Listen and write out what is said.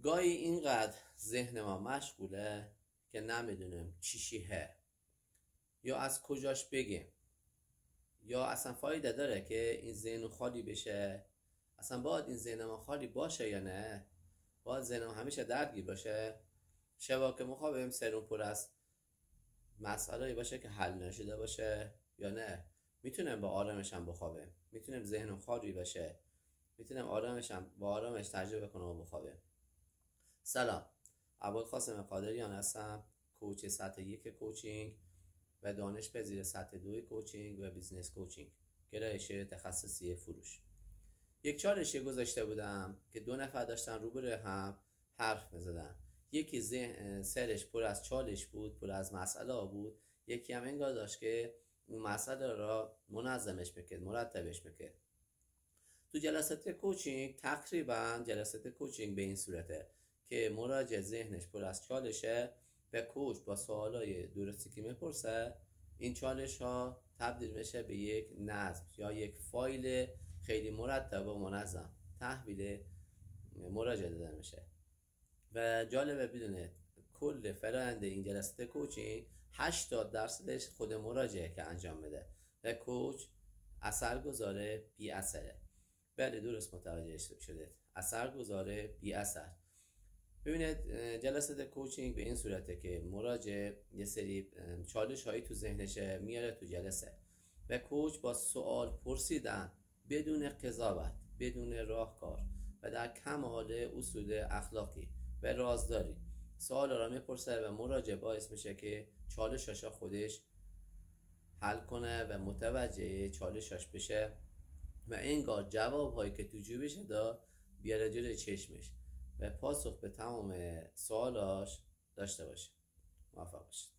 گاهی اینقدر ذهن ما مشغوله که نمیدونیم چیه یا از کجاش بگیم، یا اصلا فایده داره که این ذهن خالی بشه. اصلا باید این ذهن ما خالی باشه یا نه؟ باید ذهن ما همیشه درگیر باشه؟ شبا که مخوابیم سرون پر از مسئله باشه که حل نشده باشه یا نه؟ میتونیم با آرامش هم بخوابیم، میتونیم ذهن خالی باشه، میتونیم با آرامش تجربه کنم و بخوابیم. سلام، ابوالقاسم قادریان هستم، کوچ سطح 1 کوچینگ و دانش پذیر سطح 2 کوچینگ و بیزنس کوچینگ، گرایش تخصصی فروش. یک چالشی گذاشته بودم که 2 نفر داشتن روبروی هم حرف می‌زدن. یکی سرش پر از چالش بود، پر از مسئله بود، یکی هم انگار داشت که اون مسئله را منظمش میکرد، مرتبش میکرد. تو جلسات کوچینگ تقریبا جلسات کوچینگ به این صورته که مراجع ذهنش پر از چالشه و کوچ با سوالای درستی که میپرسه این چالش ها تبدیل میشه به یک نظم یا یک فایل خیلی مرتب و منظم تحویل مراجع داده میشه. و جالبه بدونه کل فرآیند این جلسات کوچینگ 80% خود مراجعه که انجام میده و کوچ اثرگذاره بی اثره. بله، درست متوجه شده، اثرگذاره بی اثر. ببینید جلسات کوچینگ به این صورته که مراجع یه سری چالش هایی تو ذهنشه میاره تو جلسه و کوچ با سوال پرسیدن بدون قضاوت، بدون راهکار و در کمال اصول اخلاقی و رازداری سوال را میپرسه و مراجع باعث میشه که چالشاشا خودش حل کنه و متوجه چالشاش بشه و انگار جواب هایی که تو جیبش بیاره جلوی چشمش و پاسخ به تمام سوالاش داشته باشه. موفق باشید.